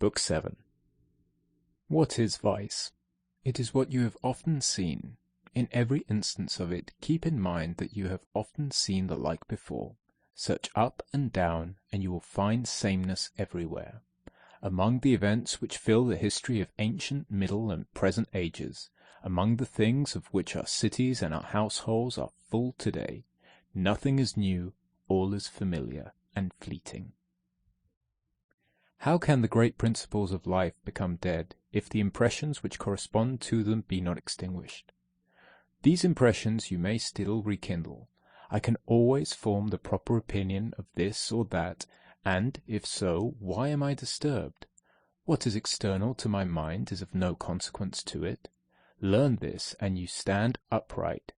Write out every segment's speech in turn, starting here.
Book 7. What is vice? It is what you have often seen. In every instance of it, keep in mind that you have often seen the like before. Search up and down, and you will find sameness everywhere. Among the events which fill the history of ancient, middle, and present ages, among the things of which our cities and our households are full today, nothing is new, all is familiar and fleeting. How can the great principles of life become dead, if the impressions which correspond to them be not extinguished? These impressions you may still rekindle. I can always form the proper opinion of this or that, and, if so, why am I disturbed? What is external to my mind is of no consequence to it. Learn this, and you stand upright.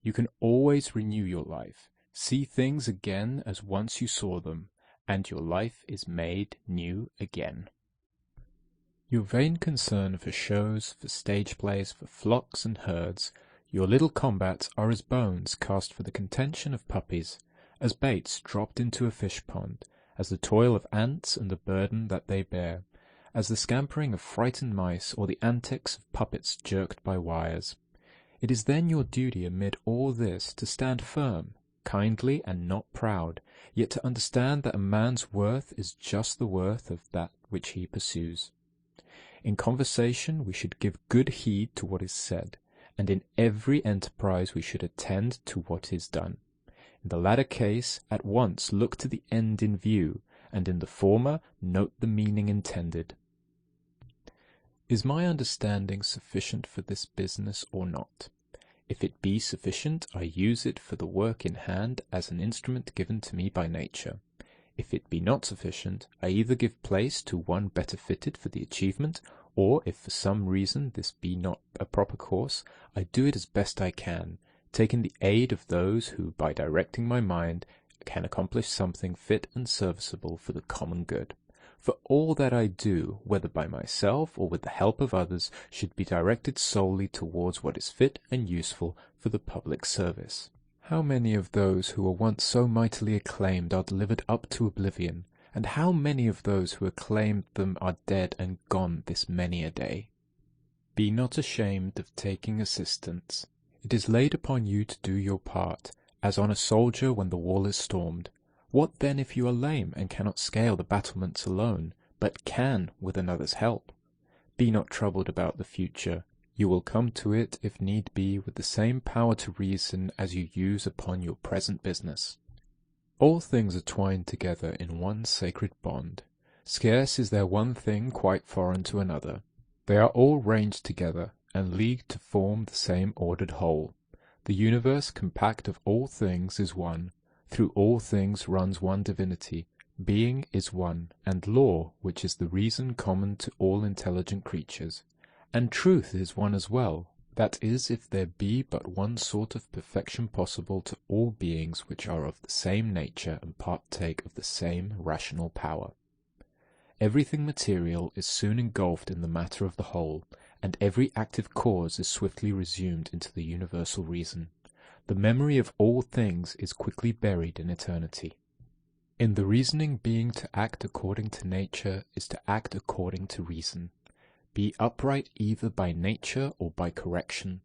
You can always renew your life, see things again as once you saw them, and your life is made new again. Your vain concern for shows, for stage plays, for flocks and herds, your little combats are as bones cast for the contention of puppies, as baits dropped into a fish pond, as the toil of ants and the burden that they bear, as the scampering of frightened mice or the antics of puppets jerked by wires. It is then your duty amid all this to stand firm, kindly and not proud, yet to understand that a man's worth is just the worth of that which he pursues. In conversation we should give good heed to what is said, and in every enterprise we should attend to what is done. In the latter case, at once look to the end in view, and in the former note the meaning intended. Is my understanding sufficient for this business or not? If it be sufficient, I use it for the work in hand as an instrument given to me by nature. If it be not sufficient, I either give place to one better fitted for the achievement, or, if for some reason this be not a proper course, I do it as best I can, taking the aid of those who, by directing my mind, can accomplish something fit and serviceable for the common good. For all that I do, whether by myself or with the help of others, should be directed solely towards what is fit and useful for the public service. How many of those who were once so mightily acclaimed are delivered up to oblivion, and how many of those who acclaimed them are dead and gone this many a day? Be not ashamed of taking assistance. It is laid upon you to do your part, as on a soldier when the wall is stormed. What then if you are lame and cannot scale the battlements alone, but can with another's help? Be not troubled about the future. You will come to it, if need be, with the same power to reason as you use upon your present business. All things are twined together in one sacred bond. Scarce is there one thing quite foreign to another. They are all ranged together, and leagued to form the same ordered whole. The universe compact of all things is one. Through all things runs one divinity. Being is one, and law, which is the reason common to all intelligent creatures. And truth is one as well. That is, if there be but one sort of perfection possible to all beings which are of the same nature and partake of the same rational power. Everything material is soon engulfed in the matter of the whole, and every active cause is swiftly resumed into the universal reason. The memory of all things is quickly buried in eternity. In the reasoning being to act according to nature is to act according to reason. Be upright either by nature or by correction.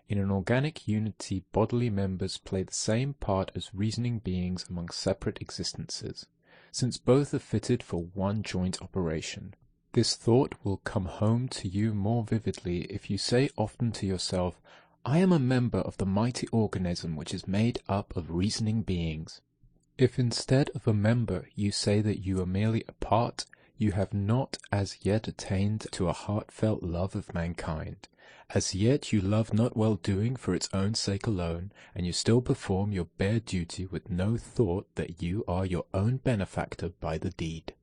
In an organic unity bodily members play the same part as reasoning beings among separate existences, since both are fitted for one joint operation. This thought will come home to you more vividly if you say often to yourself, I am a member of the mighty organism which is made up of reasoning beings. If instead of a member you say that you are merely a part, you have not as yet attained to a heartfelt love of mankind. As yet you love not well-doing for its own sake alone, and you still perform your bare duty with no thought that you are your own benefactor by the deed.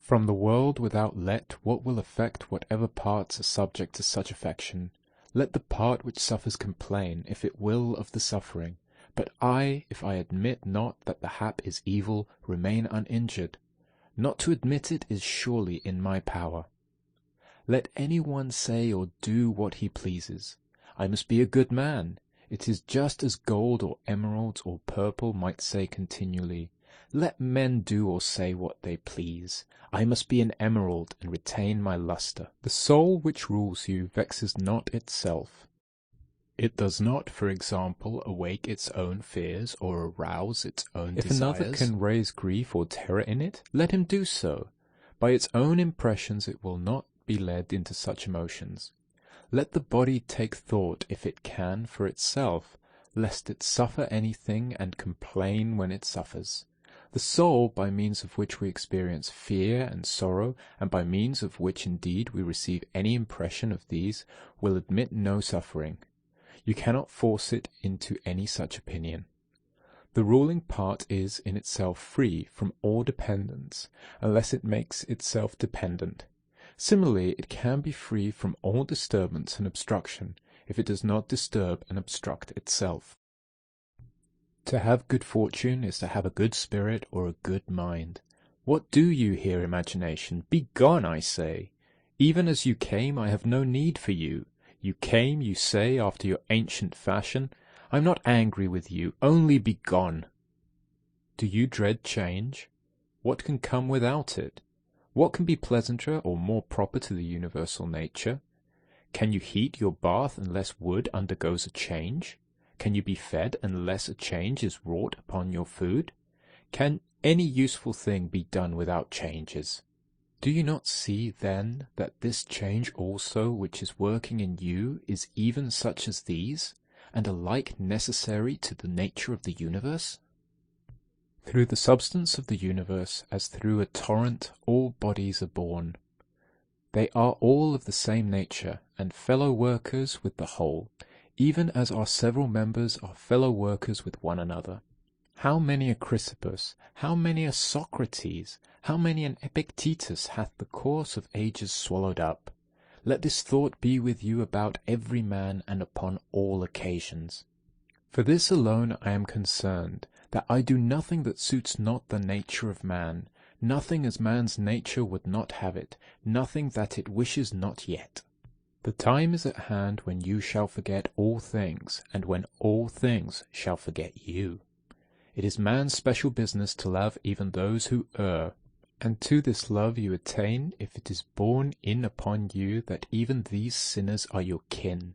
From the world without let what will affect whatever parts are subject to such affection. Let the part which suffers complain, if it will, of the suffering. But I, if I admit not that the hap is evil, remain uninjured. Not to admit it is surely in my power. Let any one say or do what he pleases. I must be a good man. It is just as gold or emeralds or purple might say continually, Let men do or say what they please. I must be an emerald and retain my lustre. The soul which rules you vexes not itself. It does not, for example, awake its own fears or arouse its own desires. If another can raise grief or terror in it, let him do so. By its own impressions it will not be led into such emotions. Let the body take thought, if it can, for itself, lest it suffer anything and complain when it suffers. The soul, by means of which we experience fear and sorrow, and by means of which indeed we receive any impression of these, will admit no suffering. You cannot force it into any such opinion. The ruling part is in itself free from all dependence, unless it makes itself dependent. Similarly, it can be free from all disturbance and obstruction, if it does not disturb and obstruct itself. To have good fortune is to have a good spirit or a good mind. What do you here, imagination? Be gone, I say. Even as you came, I have no need for you. You came, you say, after your ancient fashion. I am not angry with you, only be gone. Do you dread change? What can come without it? What can be pleasanter or more proper to the universal nature? Can you heat your bath unless wood undergoes a change? Can you be fed unless a change is wrought upon your food? Can any useful thing be done without changes? Do you not see, then, that this change also which is working in you is even such as these, and alike necessary to the nature of the universe? Through the substance of the universe, as through a torrent, all bodies are born. They are all of the same nature, and fellow workers with the whole, even as our several members are fellow workers with one another. How many a Chrysippus, how many a Socrates, how many an Epictetus hath the course of ages swallowed up? Let this thought be with you about every man and upon all occasions. For this alone I am concerned, that I do nothing that suits not the nature of man, nothing as man's nature would not have it, nothing that it wishes not yet. The time is at hand when you shall forget all things, and when all things shall forget you. It is man's special business to love even those who err, and to this love you attain if it is borne in upon you that even these sinners are your kin,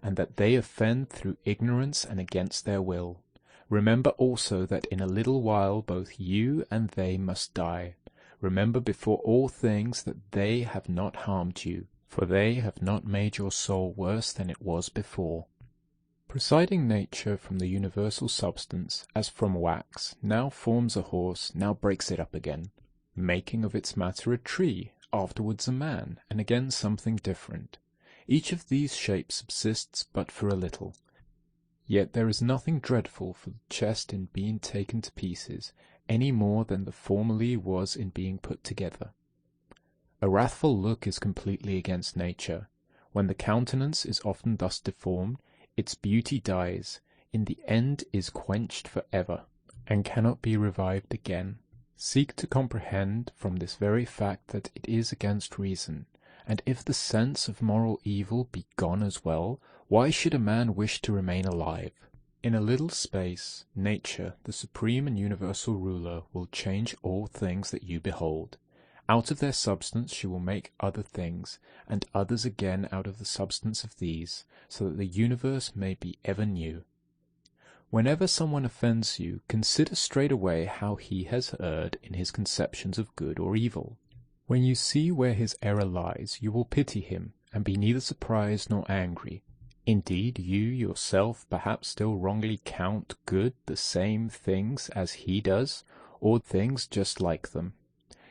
and that they offend through ignorance and against their will. Remember also that in a little while both you and they must die. Remember before all things that they have not harmed you, for they have not made your soul worse than it was before. Proceeding nature from the universal substance, as from wax, now forms a horse, now breaks it up again, making of its matter a tree, afterwards a man, and again something different. Each of these shapes subsists but for a little. Yet there is nothing dreadful for the chest in being taken to pieces, any more than there formerly was in being put together. A wrathful look is completely against nature. When the countenance is often thus deformed, its beauty dies, in the end is quenched for ever, and cannot be revived again. Seek to comprehend from this very fact that it is against reason, and if the sense of moral evil be gone as well, why should a man wish to remain alive? In a little space, nature, the supreme and universal ruler, will change all things that you behold. Out of their substance she will make other things, and others again out of the substance of these, so that the universe may be ever new. Whenever someone offends you, consider straightway how he has erred in his conceptions of good or evil. When you see where his error lies, you will pity him, and be neither surprised nor angry. Indeed, you yourself perhaps still wrongly count good the same things as he does, or things just like them.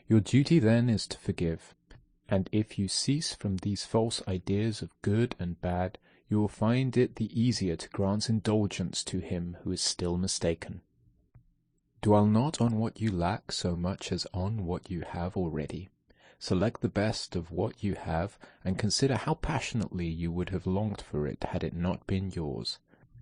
Your duty then is to forgive, and if you cease from these false ideas of good and bad, you will find it the easier to grant indulgence to him who is still mistaken. Dwell not on what you lack so much as on what you have already. Select the best of what you have, and consider how passionately you would have longed for it had it not been yours.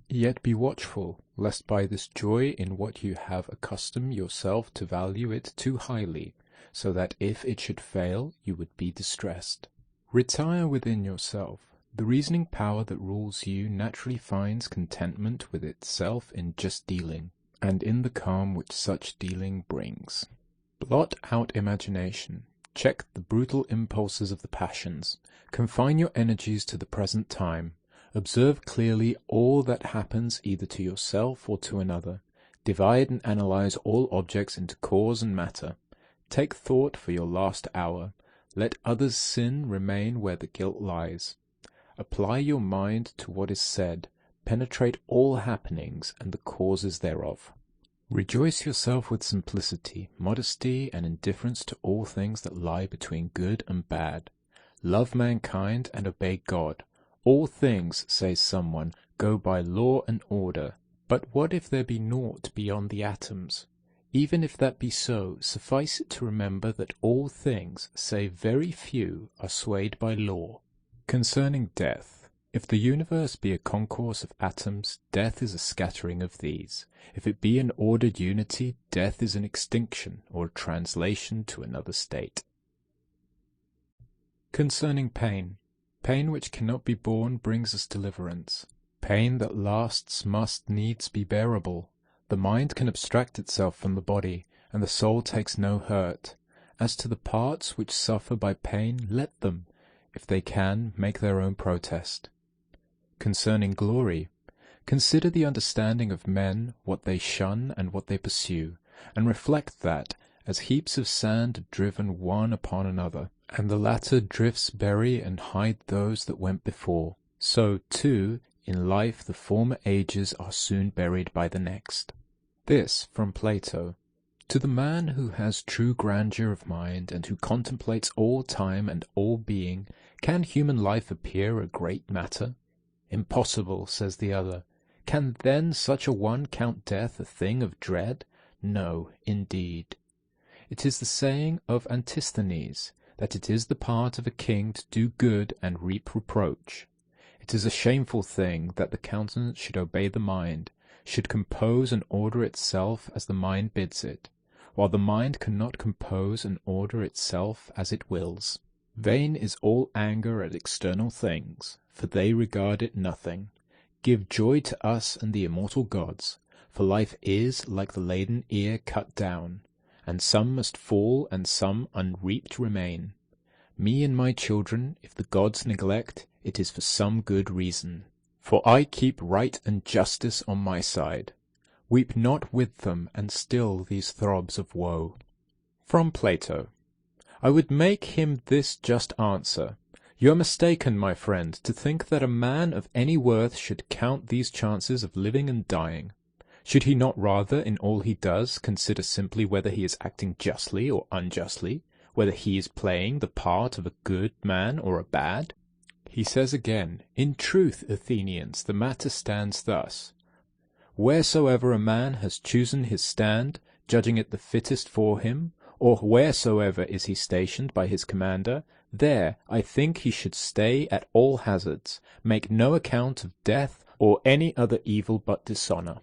Yet be watchful, lest by this joy in what you have accustom yourself to value it too highly, so that if it should fail, you would be distressed. Retire within yourself. The reasoning power that rules you naturally finds contentment with itself in just dealing, and in the calm which such dealing brings. Blot out imagination, check the brutal impulses of the passions, confine your energies to the present time, observe clearly all that happens either to yourself or to another, divide and analyze all objects into cause and matter, take thought for your last hour, let others' sin remain where the guilt lies. Apply your mind to what is said, penetrate all happenings and the causes thereof. Rejoice yourself with simplicity, modesty, and indifference to all things that lie between good and bad. Love mankind and obey God. All things, says someone, go by law and order. But what if there be naught beyond the atoms? Even if that be so, suffice it to remember that all things, save very few, are swayed by law. Concerning death, if the universe be a concourse of atoms, death is a scattering of these. If it be an ordered unity, death is an extinction, or a translation to another state. Concerning pain, pain which cannot be borne brings us deliverance. Pain that lasts must needs be bearable. The mind can abstract itself from the body, and the soul takes no hurt. As to the parts which suffer by pain, let them, if they can, make their own protest. Concerning glory, consider the understanding of men, what they shun and what they pursue, and reflect that, as heaps of sand are driven one upon another, and the latter drifts bury and hide those that went before, so, too, in life the former ages are soon buried by the next. This from Plato. To the man who has true grandeur of mind, and who contemplates all time and all being, can human life appear a great matter? Impossible, says the other. Can then such a one count death a thing of dread? No, indeed. It is the saying of Antisthenes, that it is the part of a king to do good and reap reproach. It is a shameful thing that the countenance should obey the mind, should compose and order itself as the mind bids it, while the mind cannot compose and order itself as it wills. Vain is all anger at external things, for they regard it nothing. Give joy to us and the immortal gods, for life is like the laden ear cut down, and some must fall and some unreaped remain. Me and my children, if the gods neglect, it is for some good reason. For I keep right and justice on my side. Weep not with them, and still these throbs of woe. From Plato. I would make him this just answer. You are mistaken, my friend, to think that a man of any worth should count these chances of living and dying. Should he not rather, in all he does, consider simply whether he is acting justly or unjustly, whether he is playing the part of a good man or a bad? He says again, in truth, Athenians, the matter stands thus. Wheresoever a man has chosen his stand, judging it the fittest for him, or wheresoever is he stationed by his commander, there I think he should stay at all hazards, make no account of death or any other evil but dishonour.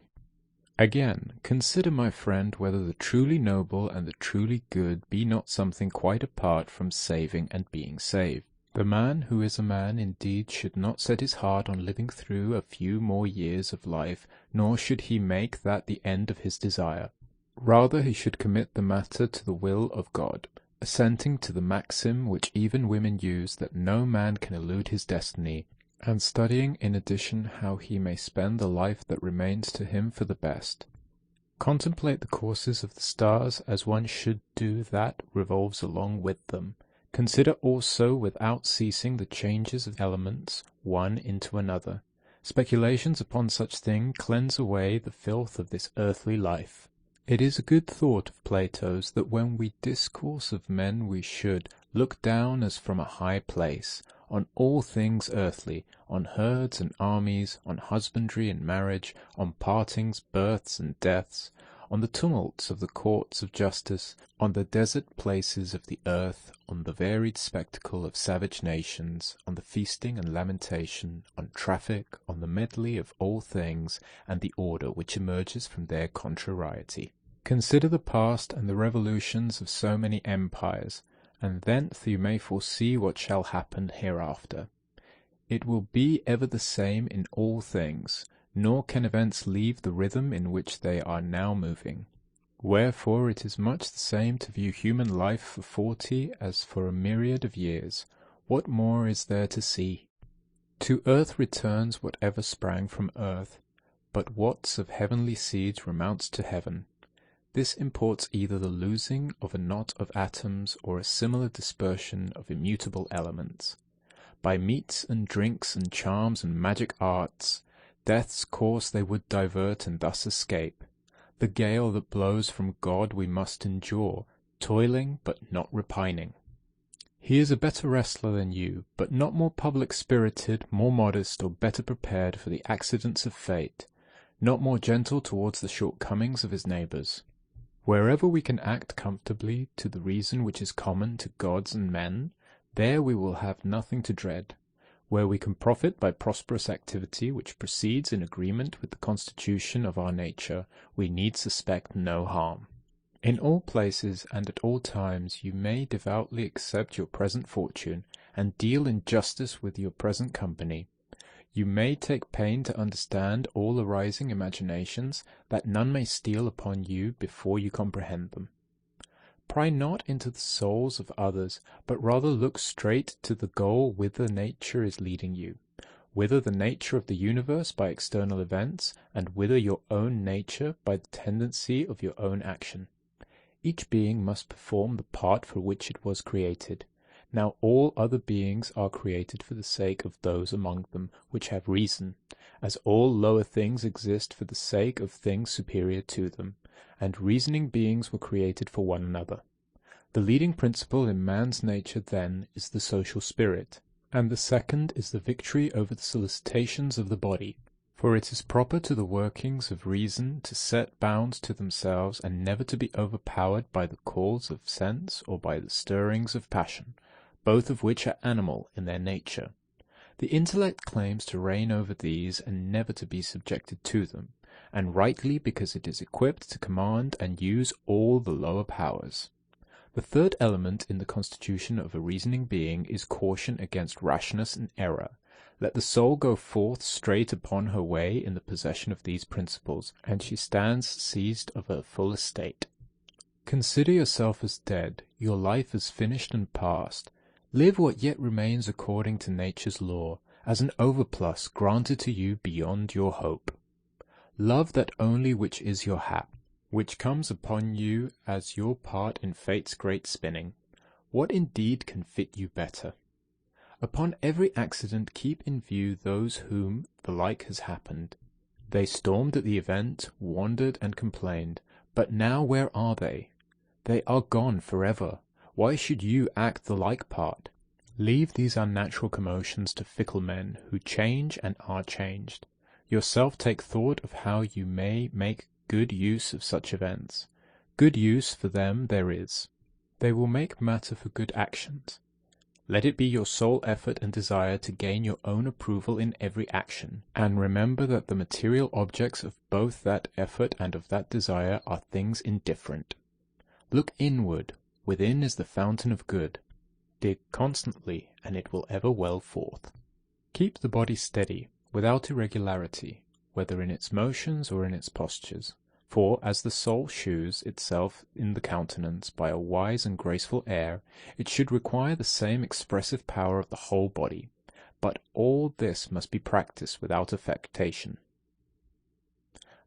Again, consider, my friend, whether the truly noble and the truly good be not something quite apart from saving and being saved. The man who is a man indeed should not set his heart on living through a few more years of life, nor should he make that the end of his desire. Rather he should commit the matter to the will of God, assenting to the maxim which even women use, that no man can elude his destiny, and studying in addition how he may spend the life that remains to him for the best. Contemplate the courses of the stars as one should do that revolves along with them. Consider also without ceasing the changes of elements one into another. Speculations upon such things cleanse away the filth of this earthly life. It is a good thought of Plato's that when we discourse of men we should look down as from a high place, on all things earthly, on herds and armies, on husbandry and marriage, on partings, births and deaths, on the tumults of the courts of justice, on the desert places of the earth, on the varied spectacle of savage nations, on the feasting and lamentation, on traffic, on the medley of all things, and the order which emerges from their contrariety. Consider the past and the revolutions of so many empires, and thence you may foresee what shall happen hereafter. It will be ever the same in all things. nor can events leave the rhythm in which they are now moving. Wherefore it is much the same to view human life for 40 as for a myriad of years. What more is there to see? To earth returns whatever sprang from earth, but what's of heavenly seeds remounts to heaven. This imports either the losing of a knot of atoms or a similar dispersion of immutable elements. By meats and drinks and charms and magic arts, death's course they would divert and thus escape. The gale that blows from God we must endure, toiling but not repining. He is a better wrestler than you, but not more public-spirited, more modest, or better prepared for the accidents of fate, not more gentle towards the shortcomings of his neighbours. Wherever we can act comfortably to the reason which is common to gods and men, there we will have nothing to dread. Where we can profit by prosperous activity which proceeds in agreement with the constitution of our nature, we need suspect no harm. In all places and at all times you may devoutly accept your present fortune, and deal in justice with your present company. You may take pain to understand all arising imaginations, that none may steal upon you before you comprehend them. Pry not into the souls of others, but rather look straight to the goal whither nature is leading you, whither the nature of the universe by external events, and whither your own nature by the tendency of your own action. Each being must perform the part for which it was created. Now all other beings are created for the sake of those among them which have reason, as all lower things exist for the sake of things superior to them, and reasoning beings were created for one another. The leading principle in man's nature, then, is the social spirit, and the second is the victory over the solicitations of the body. For it is proper to the workings of reason to set bounds to themselves, and never to be overpowered by the calls of sense or by the stirrings of passion, both of which are animal in their nature. The intellect claims to reign over these, and never to be subjected to them, and rightly, because it is equipped to command and use all the lower powers. The third element in the constitution of a reasoning being is caution against rashness and error. Let the soul go forth straight upon her way in the possession of these principles, and she stands seized of her full estate. Consider yourself as dead, your life is finished and past. Live what yet remains according to nature's law, as an overplus granted to you beyond your hope. Love that only which is your hap, which comes upon you as your part in fate's great spinning. What indeed can fit you better? Upon every accident keep in view those whom the like has happened. They stormed at the event, wandered and complained, but now where are they? They are gone forever. Why should you act the like part? Leave these unnatural commotions to fickle men, who change and are changed. Yourself take thought of how you may make good use of such events. Good use for them there is. They will make matter for good actions. Let it be your sole effort and desire to gain your own approval in every action, and remember that the material objects of both that effort and of that desire are things indifferent. Look inward. Within is the fountain of good. Dig constantly, and it will ever well forth. Keep the body steady, without irregularity, whether in its motions or in its postures. For, as the soul shews itself in the countenance by a wise and graceful air, it should require the same expressive power of the whole body. But all this must be practised without affectation.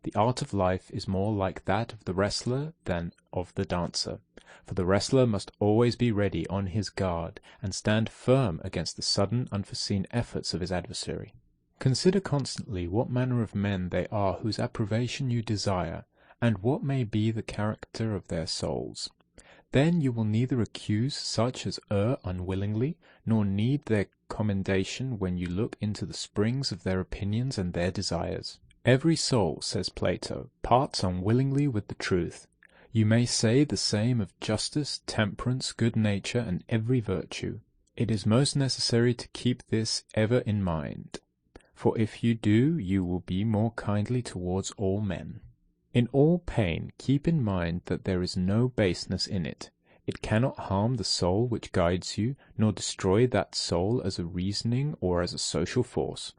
The art of life is more like that of the wrestler than of the dancer, for the wrestler must always be ready on his guard, and stand firm against the sudden, unforeseen efforts of his adversary. Consider constantly what manner of men they are whose approbation you desire, and what may be the character of their souls. Then you will neither accuse such as err unwillingly, nor need their commendation when you look into the springs of their opinions and their desires. Every soul, says Plato, parts unwillingly with the truth. You may say the same of justice, temperance, good nature, and every virtue. It is most necessary to keep this ever in mind. For if you do, you will be more kindly towards all men. In all pain, keep in mind that there is no baseness in it. It cannot harm the soul which guides you, nor destroy that soul as a reasoning or as a social force.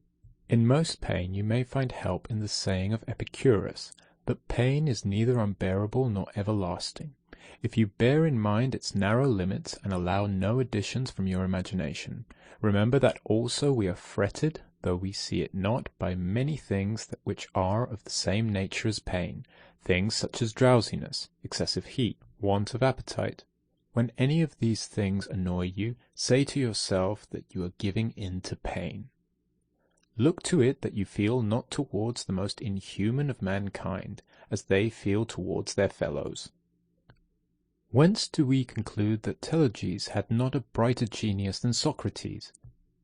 In most pain you may find help in the saying of Epicurus, that pain is neither unbearable nor everlasting, if you bear in mind its narrow limits and allow no additions from your imagination. Remember that also we are fretted, though we see it not, by many things which are of the same nature as pain, things such as drowsiness, excessive heat, want of appetite. When any of these things annoy you, say to yourself that you are giving in to pain. Look to it that you feel not towards the most inhuman of mankind, as they feel towards their fellows. Whence do we conclude that Teleges had not a brighter genius than Socrates?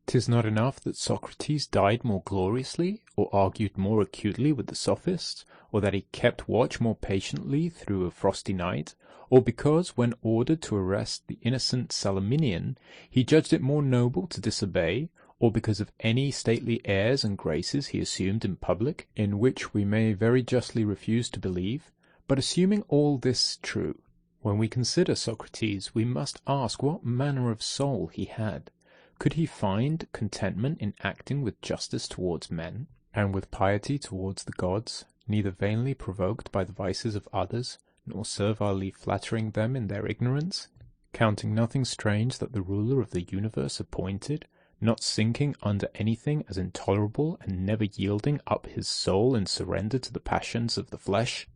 'Tis not enough that Socrates died more gloriously, or argued more acutely with the sophists, or that he kept watch more patiently through a frosty night, or because, when ordered to arrest the innocent Salaminian, he judged it more noble to disobey, or because of any stately airs and graces he assumed in public, in which we may very justly refuse to believe. But assuming all this true, when we consider Socrates, we must ask what manner of soul he had. Could he find contentment in acting with justice towards men, and with piety towards the gods, neither vainly provoked by the vices of others, nor servilely flattering them in their ignorance, counting nothing strange that the ruler of the universe appointed, not sinking under anything as intolerable, and never yielding up his soul in surrender to the passions of the flesh?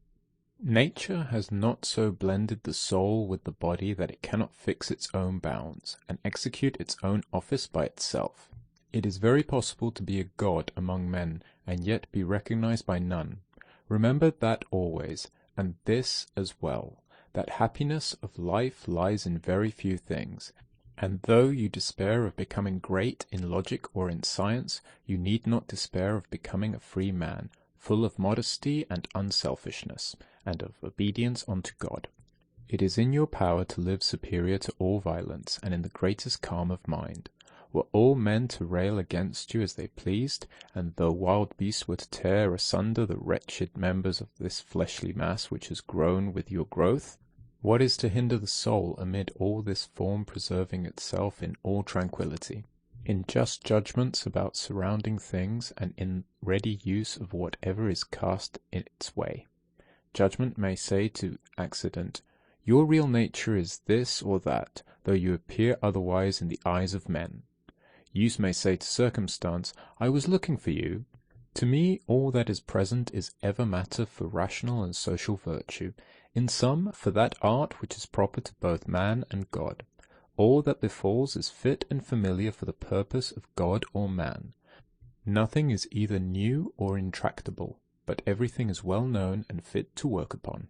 Nature has not so blended the soul with the body that it cannot fix its own bounds, and execute its own office by itself. It is very possible to be a god among men, and yet be recognized by none. Remember that always, and this as well, that happiness of life lies in very few things, and though you despair of becoming great in logic or in science, you need not despair of becoming a free man, full of modesty and unselfishness, and of obedience unto God. It is in your power to live superior to all violence, and in the greatest calm of mind. Were all men to rail against you as they pleased, and though wild beasts were to tear asunder the wretched members of this fleshly mass which has grown with your growth, what is to hinder the soul amid all this form preserving itself in all tranquillity, in just judgments about surrounding things, and in ready use of whatever is cast in its way? Judgment may say to accident, your real nature is this or that, though you appear otherwise in the eyes of men. Use may say to circumstance, I was looking for you. To me all that is present is ever matter for rational and social virtue, in sum, for that art which is proper to both man and God. All that befalls is fit and familiar for the purpose of God or man. Nothing is either new or intractable, but everything is well known and fit to work upon.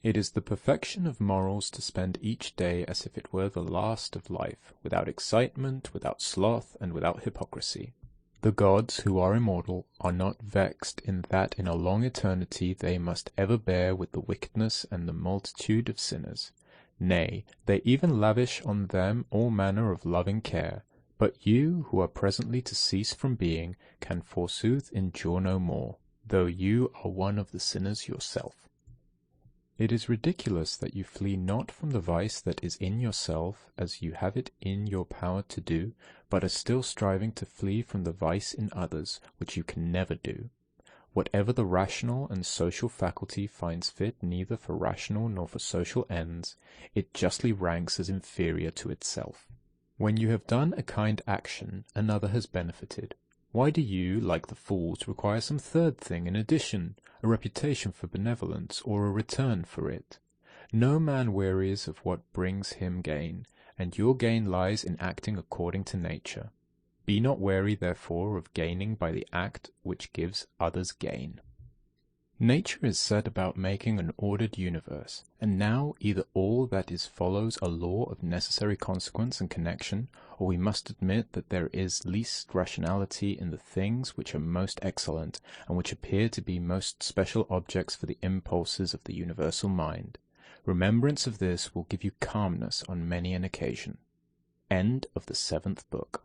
It is the perfection of morals to spend each day as if it were the last of life, without excitement, without sloth, and without hypocrisy. The gods, who are immortal, are not vexed in that in a long eternity they must ever bear with the wickedness and the multitude of sinners. Nay, they even lavish on them all manner of loving care. But you, who are presently to cease from being, can forsooth endure no more, though you are one of the sinners yourself. It is ridiculous that you flee not from the vice that is in yourself, as you have it in your power to do, but are still striving to flee from the vice in others, which you can never do. Whatever the rational and social faculty finds fit neither for rational nor for social ends, it justly ranks as inferior to itself. When you have done a kind action, another has benefited. Why do you, like the fools, require some third thing in addition, a reputation for benevolence, or a return for it? No man wearies of what brings him gain, and your gain lies in acting according to nature. Be not weary, therefore, of gaining by the act which gives others gain. Nature is set about making an ordered universe, and now either all that is follows a law of necessary consequence and connection, or we must admit that there is least rationality in the things which are most excellent, and which appear to be most special objects for the impulses of the universal mind. Remembrance of this will give you calmness on many an occasion. End of the 7th book.